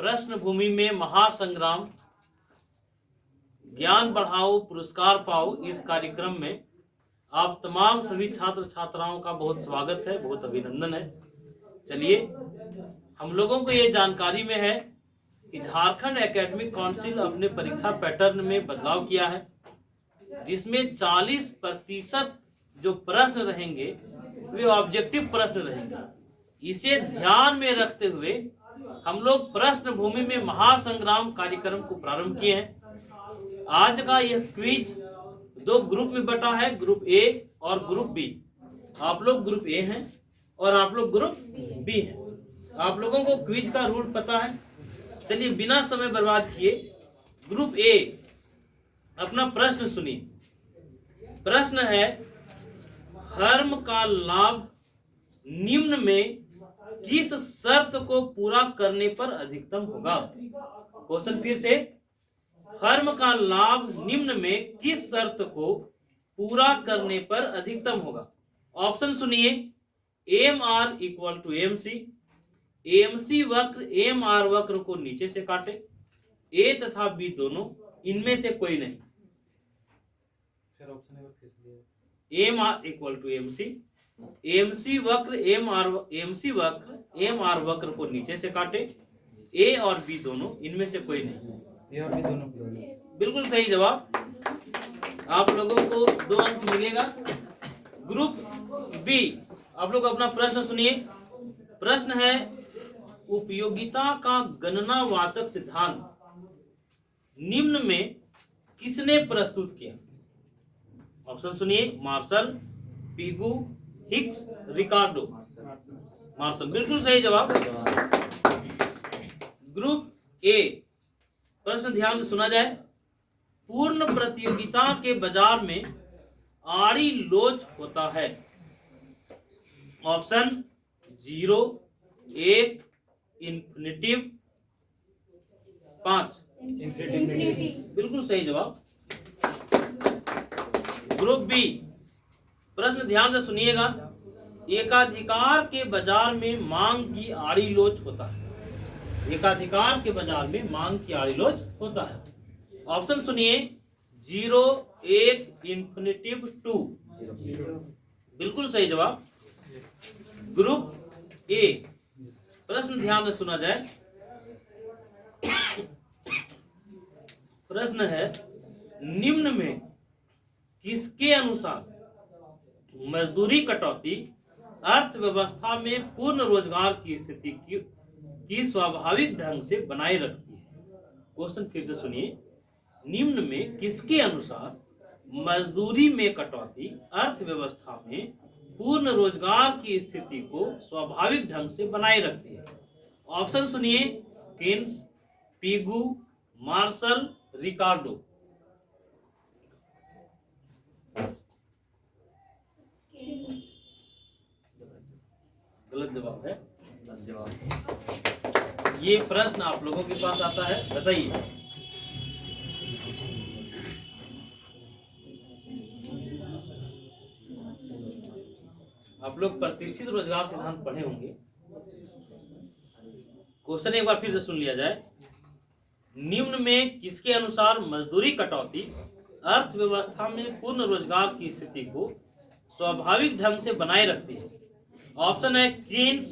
प्रश्न भूमि में महासंग्राम, ज्ञान बढ़ाओ पुरस्कार पाओ, इस कार्यक्रम में आप तमाम सभी छात्र छात्राओं का बहुत स्वागत है, बहुत अभिनंदन है। चलिए, हम लोगों को ये जानकारी में है कि झारखंड एकेडमिक काउंसिल अपने परीक्षा पैटर्न में बदलाव किया है, जिसमें 40% जो प्रश्न रहेंगे वे ऑब्जेक्टिव प्रश्न रहेंगे। इसे ध्यान में रखते हुए हम लोग प्रश्न भूमि में महासंग्राम कार्यक्रम को प्रारंभ किए हैं। आज का यह क्विज 2 ग्रुप में बटा है, ग्रुप ए और ग्रुप बी। आप लोग ग्रुप ए हैं और आप लोग ग्रुप बी हैं। आप लोगों को क्विज का रूल पता है। चलिए, बिना समय बर्बाद किए ग्रुप ए अपना प्रश्न सुनिए। प्रश्न है, हर्म का लाभ निम्न में किस शर्त को पूरा करने पर अधिकतम होगा? क्वेश्चन फिर से, हर्म का लाभ निम्न में किस शर्त को पूरा करने पर अधिकतम होगा? ऑप्शन सुनिए, M R equal to M C, M C वक्र एम आर वक्र को नीचे से काटे, ए तथा बी दोनों, इनमें से कोई नहीं। M R equal to M C, M C वक्र एम आर वक्र को नीचे से काटे, ए और बी दोनों, इनमें से कोई नहीं। ए और बी दोनों बिल्कुल सही जवाब। आप लोगों को 2 अंक मिलेगा। ग्रुप बी, आप लोग अपना प्रश्न सुनिए। प्रश्न है, उपयोगिता का गणनावाचक सिद्धांत निम्न में किसने प्रस्तुत किया? ऑप्शन सुनिए, मार्शल, पिगू, हिक्स, रिकार्डो। मार्शल बिल्कुल सही जवाब। ग्रुप ए, प्रश्न ध्यान से सुना जाए। पूर्ण प्रतियोगिता के बाजार में आड़ी लोच होता है। Option 0, 1, infinitive, 5। बिल्कुल सही जवाब। ग्रुप बी, प्रश्न ध्यान से सुनिएगा। एकाधिकार के बाजार में मांग की आड़ी लोच होता है। एकाधिकार के बाजार में मांग की आड़ी लोच होता है। ऑप्शन सुनिए, 0, 1, इन्फिनिटिव, 2। बिल्कुल सही जवाब। ग्रुप ए, प्रश्न ध्यान से सुना जाए। प्रश्न है, निम्न में किसके अनुसार मजदूरी कटौती अर्थव्यवस्था में पूर्ण रोजगार की स्थिति की स्वाभाविक ढंग से बनाए रखती है? क्वेश्चन फिर से सुनिए। निम्न में किसके अनुसार मजदूरी में कटौती अर्थव्यवस्था में पूर्ण रोजगार की स्थिति को स्वाभाविक ढंग से बनाए रखती है? ऑप्शन सुनिए, केन्स, पिगू, मार्शल, रिकार्डो। गलत जवाब है। ये प्रश्न आप लोगों के पास आता है, बताइए। आप लोग प्रतिष्ठित रोजगार सिद्धांत पढ़े होंगे। क्वेश्चन एक बार फिर से सुन लिया जाए। निम्न में किसके अनुसार मजदूरी कटौती अर्थव्यवस्था में पूर्ण रोजगार की स्थिति को स्वाभाविक ढंग से बनाए रखती है? ऑप्शन है, केन्स,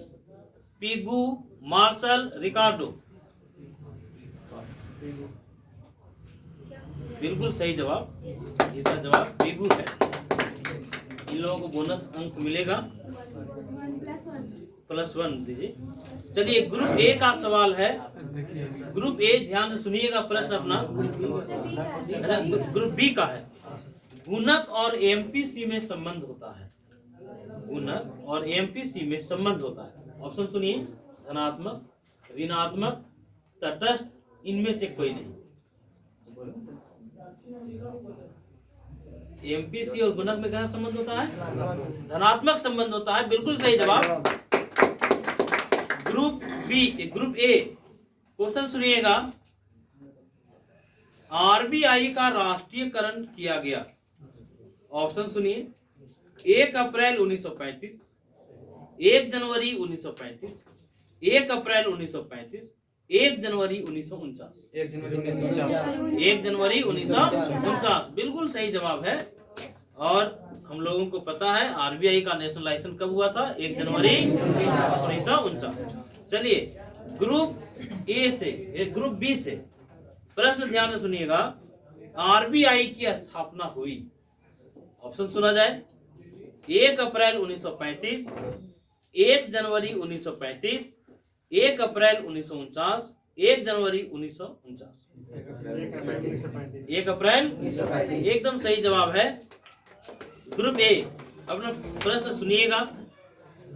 पिगू, मार्शल, रिकार्डो। बिल्कुल सही जवाब। इसका जवाब पिगू है। इन लोगों को बोनस अंक मिलेगा, +1 दीजिए। चलिए, ग्रुप ए का सवाल है। ग्रुप ए, ध्यान से सुनिएगा प्रश्न अपना। ग्रुप बी का है। गुणक और एमपीसी में संबंध होता है। गुणक और एमपीसी में संबंध होता है। ऑप्शन सुनिए, धनात्मक, ऋणात्मक, तटस्थ, इनमें से कोई नहीं। एमपीसी और गुणक में क्या संबंध होता है? धनात्मक संबंध होता है। बिल्कुल सही जवाब। Group B, group A, question सुनिएगा। आरबीआई का राष्ट्रीयकरण किया गया। ऑप्शन सुनिए, 1 अप्रैल 1935, 1 जनवरी 1935, 1 अप्रैल 1935, 1 जनवरी 1949। 1 जनवरी 1949। 1 जनवरी 1949 बिल्कुल सही जवाब है। और हम लोगों को पता है आरबीआई का नेशनलाइजेशन कब हुआ था? 1 जनवरी 1949। चलिए ग्रुप ए से ग्रुप बी से प्रश्न ध्यान से सुनिएगा। आरबीआई की स्थापना हुई, ऑप्शन सुना जाए, 1 अप्रैल 1935, 1 जनवरी 1935, 1 अप्रैल 1949, 1 जनवरी 1949। 1 अप्रैल एकदम सही जवाब है। ग्रुप ए अपना प्रश्न सुनिएगा।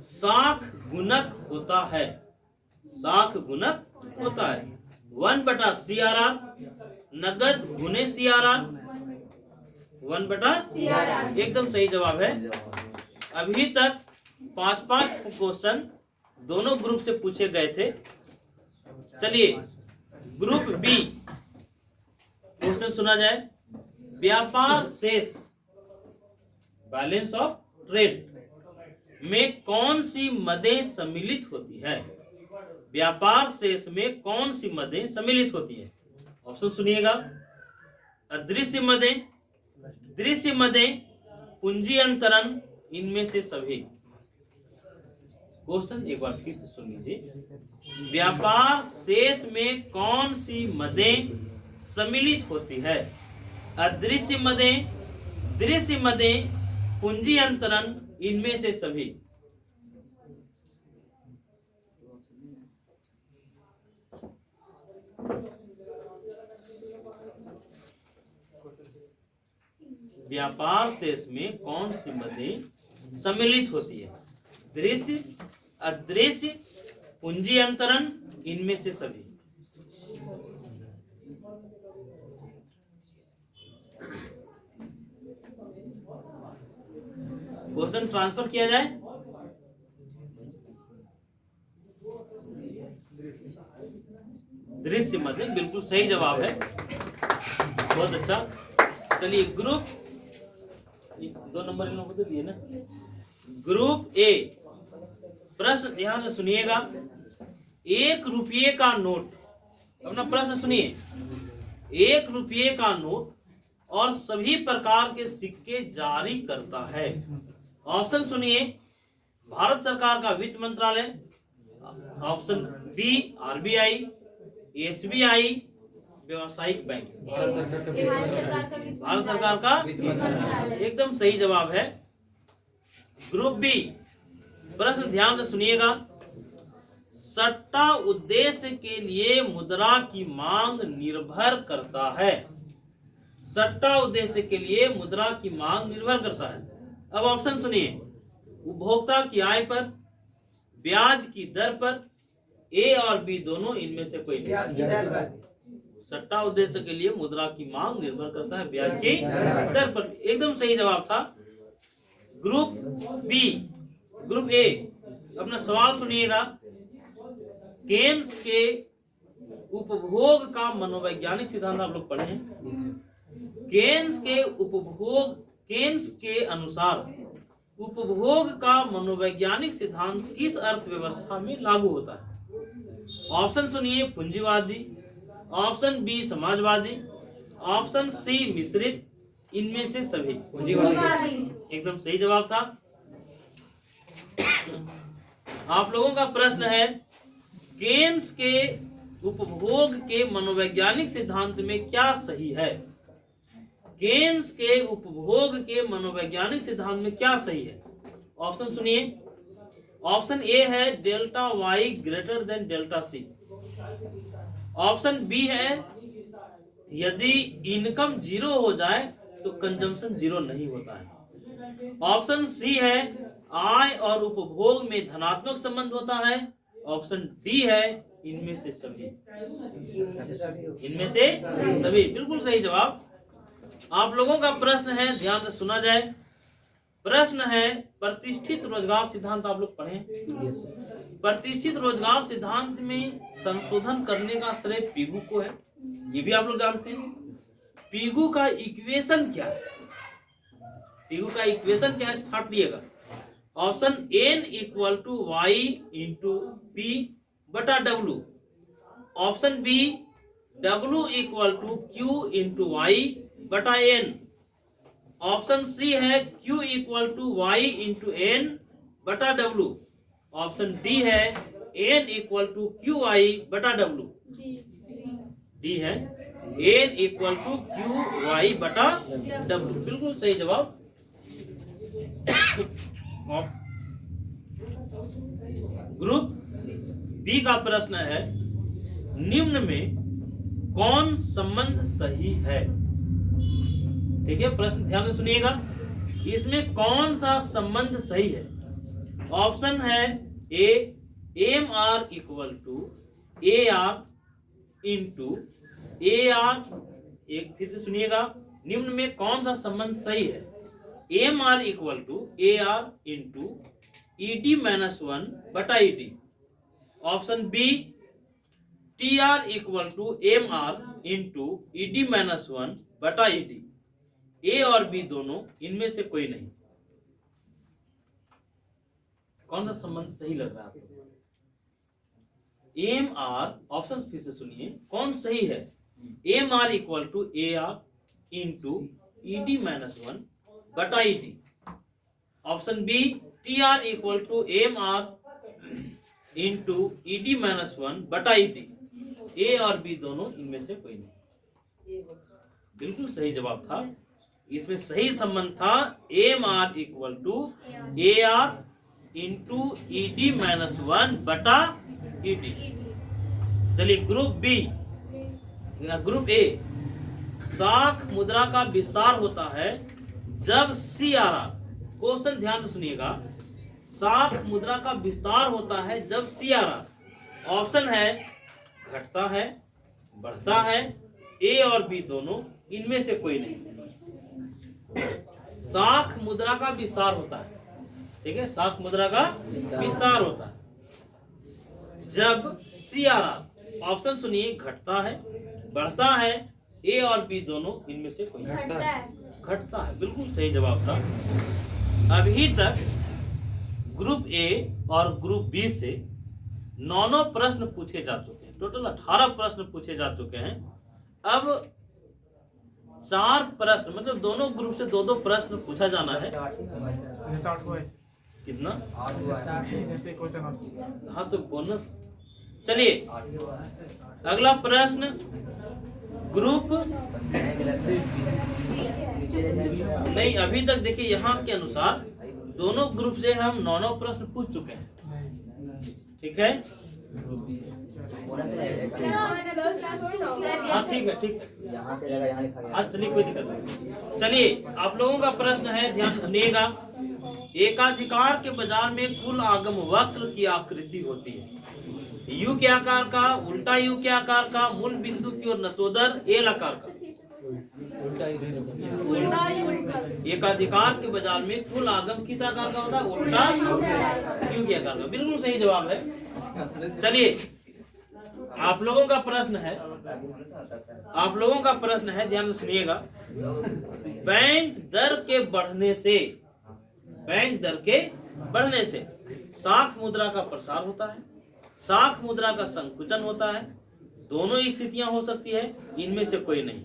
साख गुणक होता है, साख गुणक होता है 1/CRR, नगद गुने CRR, 1/CRR एकदम सही जवाब है। अभी तक 5-5 क्वेश्चन दोनों ग्रुप से पूछे गए थे। चलिए ग्रुप बी क्वेश्चन सुना जाए। व्यापार शेष, बैलेंस ऑफ ट्रेड में कौन सी मदें सम्मिलित होती है? व्यापार शेष में कौन सी मदें सम्मिलित होती है? ऑप्शन सुनिएगा। अदृश्य मदें, दृश्य मदें, पूंजी अंतरण, इनमें से सभी। क्वेश्चन एक बार फिर से सुन लीजिए। व्यापार शेष में कौन सी मदें सम्मिलित होती है? अदृश्य मदें, दृश्य मदें, पूंजी अंतरण, इनमें से सभी। व्यापार शेष में कौन सी मदें सम्मिलित होती है? दृश्य, अदृश्य, पूंजी अंतरण, इनमें से सभी। क्वेश्चन ट्रांसफर किया जाए। दृश्य मदें बिल्कुल सही जवाब है, बहुत अच्छा। चलिए ग्रुप 2 नंबर इन लोगों को दिए ना। ग्रुप ए प्रश्न ध्यान से सुनिएगा। 1 रुपये का नोट, अपना प्रश्न सुनिए। 1 रुपये का नोट और सभी प्रकार के सिक्के जारी करता है। ऑप्शन सुनिए। भारत सरकार का वित्त मंत्रालय, ऑप्शन बी आरबीआई, एसबीआई, व्यवसायिक बैंक। भारत सरकार का एकदम सही जवाब है। ग्रुप बी प्रश्न ध्यान से सुनिएगा। सट्टा उद्देश्य के लिए मुद्रा की मांग निर्भर करता है। सट्टा उद्देश्य के लिए मुद्रा की मांग निर्भर करता है। अब ऑप्शन सुनिए। उपभोक्ता की आय पर, ब्याज की दर पर, ए और बी दोनों, इनमें से कोई नहीं। सट्टा उद्देश्य के लिए मुद्रा की मांग निर्भर करता है ब्याज की दर पर, एकदम सही जवाब था। ग्रुप बी, ग्रुप ए अपना सवाल सुनिएगा। केन्स के उपभोग का मनोवैज्ञानिक सिद्धांत आप लोग पढ़े हैं। केन्स के अनुसार उपभोग का मनोवैज्ञानिक सिद्धांत किस अर्थव्यवस्था में लागू होता है? ऑप्शन सुनिए। पूंजीवादी, ऑप्शन बी समाजवादी, ऑप्शन सी मिश्रित, इनमें से सभी। पूंजीवादी एकदम सही जवाब था। आप लोगों का प्रश्न है केन्स के उपभोग के मनोवैज्ञानिक सिद्धांत में क्या सही है? केन्स के उपभोग के मनोवैज्ञानिक सिद्धांत में क्या सही है? ऑप्शन सुनिए। ऑप्शन ए है delta Y greater than delta C. Option B है यदि इनकम 0 हो जाए तो कंजम्पशन 0 नहीं होता है। ऑप्शन सी है आय और उपभोग में धनात्मक संबंध होता है। ऑप्शन डी है इनमें से सभी। इनमें से सभी बिल्कुल सही जवाब। आप लोगों का प्रश्न है, ध्यान से सुना जाए। प्रश्न है प्रतिष्ठित रोजगार सिद्धांत आप लोग पढ़े। प्रतिष्ठित रोजगार सिद्धांत में संशोधन करने का श्रेय पीगू को है, ये भी आप लोग जानते हैं। पीगू का इक्वेशन क्या है? पीगू का इक्वेशन क्या है, छाट लिएगा। Option n = y × p/w। Option B W equal to Q into y बटा एन। ऑप्शन सी है Q equal to y into n बटा W। ऑप्शन डी है N equal to Q y बटा W। डी है N equal to Q y बटा W। बिल्कुल सही जवाब। ग्रुप बी का प्रश्न है, निम्न में कौन संबंध सही है? ठीक है, प्रश्न ध्यान से सुनिएगा। इसमें कौन सा संबंध सही है? ऑप्शन है A M R equal to A R into A R. एक फिर से सुनिएगा, निम्न में कौन सा संबंध सही है? M R equal to A R into E D minus one बटा E D. Option B T R equal to M R into E D minus one बटा ई डी। ए और बी दोनों, इनमें से कोई नहीं। कौन सा संबंध सही लग रहा है आपको? एम आर, ऑप्शन फिर से सुनिए, कौन सही है? M R equal to A R into E D minus one बटा E D. Option B T R equal to M R into E D minus one बटा ई डी। ए और B दोनों, इनमें से कोई नहीं। बिल्कुल सही जवाब था। इसमें सही संबंध था M R equal to A R into E D minus one बटा ई डी। चलिए ग्रुप बी, ग्रुप ए, साख मुद्रा का विस्तार होता है जब सी आर आर। क्वेश्चन ध्यान से सुनिएगा, साख मुद्रा का विस्तार होता है जब सी आर आर। ऑप्शन है घटता है, बढ़ता है, ए और बी दोनों, इनमें से कोई नहीं। साख मुद्रा का विस्तार होता है, ठीक है, साख मुद्रा का विस्तार होता है जब सी आर आर, ऑप्शन सुनिए, घटता है, बढ़ता है, ए और बी दोनों, इनमें से कोई घटता है। बिल्कुल सही जवाब था। अभी तक ग्रुप ए और ग्रुप बी से 9 प्रश्न पूछे जा चुके हैं। टोटल 18 प्रश्न पूछे जा चुके हैं। अब 4 प्रश्न, मतलब दोनों ग्रुप से 2-2 प्रश्न पूछा जाना है। कितना? हाँ, तो बोनस। चलिए अगला प्रश्न, ग्रुप नहीं, अभी तक देखिए यहाँ के अनुसार दोनों ग्रुप से हम 9 प्रश्न पूछ चुके हैं। ठीक है, हाँ ठीक है, ठीक है, हाँ चलिए, कोई दिक्कत नहीं। चलिए आप लोगों का प्रश्न है, ध्यान से सुनिएगा। एकाधिकार के बाजार में कुल आगम वक्र की आकृति होती है। यू के आकार का, उल्टा यू के आकार का, मूल बिंदु की ओर नतोदर एल आकार का। एकाधिकार के बाजार में कुल आगम किस आकार का होता है? उल्टा यू के आकार का। बिल्कुल सही जवाब है। चलिए आप लोगों का प्रश्न है, आप लोगों का प्रश्न है, ध्यान से सुनिएगा। बैंक दर के बढ़ने से, बैंक दर के बढ़ने से साख मुद्रा का प्रसार होता है, साख मुद्रा का संकुचन होता है। दोनों स्थितियां हो सकती है, इनमें से कोई नहीं।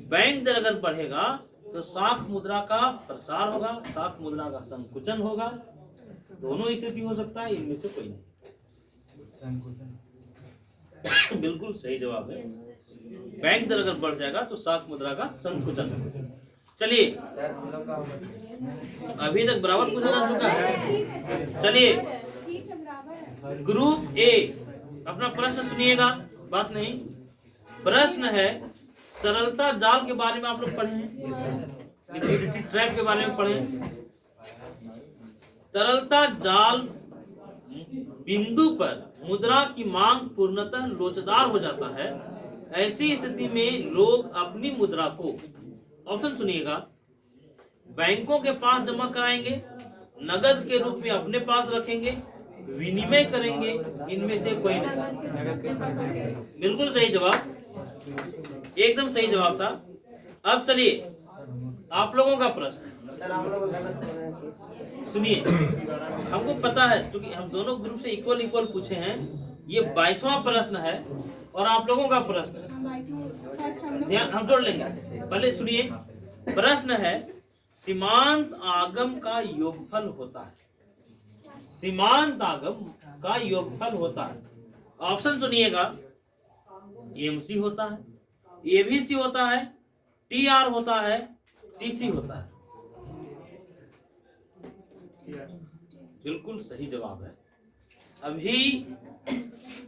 बैंक दर अगर बढ़ेगा तो साख मुद्रा का प्रसार होगा, साख मुद्रा का संकुचन होगा। दोनों स्थिति हो सकता है, इनमें से कोई नहीं। बिल्कुल सही जवाब है। बैंक दर अगर बढ़ जाएगा तो साख मुद्रा का संकुचन होगा। चलिए अभी तक बराबर पूछा जा चुका है। चलिए ग्रुप ए, अपना प्रश्न सुनिएगा, बात नहीं। प्रश्न है, तरलता जाल के बारे में आप लोग पढ़े हैं, लिक्विडिटी ट्रैप के बारे में पढ़े हैं। तरलता जाल बिंदु पर मुद्रा की मांग पूर्णतः लोचदार हो जाता है। ऐसी स्थिति में लोग अपनी मुद्रा को, ऑप्शन सुनिएगा, बैंकों के पास जमा कराएंगे, नगद के रूप में अपने पास रखेंगे, विनिमय करेंगे। इनमें से कोई नहीं। बिल्कुल सही जवाब, एकदम सही जवाब था। अब चलिए आप लोगों का प्रश्न सुनिए। हमको पता है क्योंकि हम दोनों ग्रुप से इक्वल पूछे हैं, ये 22वां प्रश्न है और आप लोगों का प्रश्न है, ध्यान हम जोड़ लेंगे। पहले सुनिए, प्रश्न है सीमांत आगम का योगफल होता है। सीमांत आगम का योगफल होता है। ऑप्शन सुनिएगा, एमसी होता है, एबीसी होता है, टीआर होता है, टीसी होता है। बिल्कुल सही जवाब है। अभी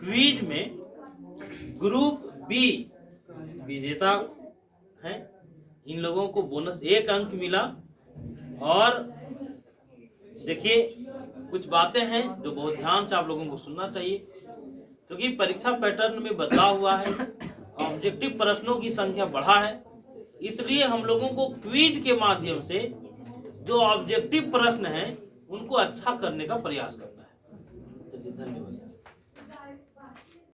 क्विज में ग्रुप बी विजेता हैं, इन लोगों को बोनस 1 अंक मिला। और देखिए कुछ बातें हैं जो बहुत ध्यान से आप लोगों को सुनना चाहिए, क्योंकि परीक्षा पैटर्न में बदलाव हुआ है, ऑब्जेक्टिव प्रश्नों की संख्या बढ़ा है, इसलिए हम लोगों को क्विज के माध्यम से जो ऑब्जेक्टिव प्रश्न हैं उनको अच्छा करने का प्रयास करना है। धन्यवाद।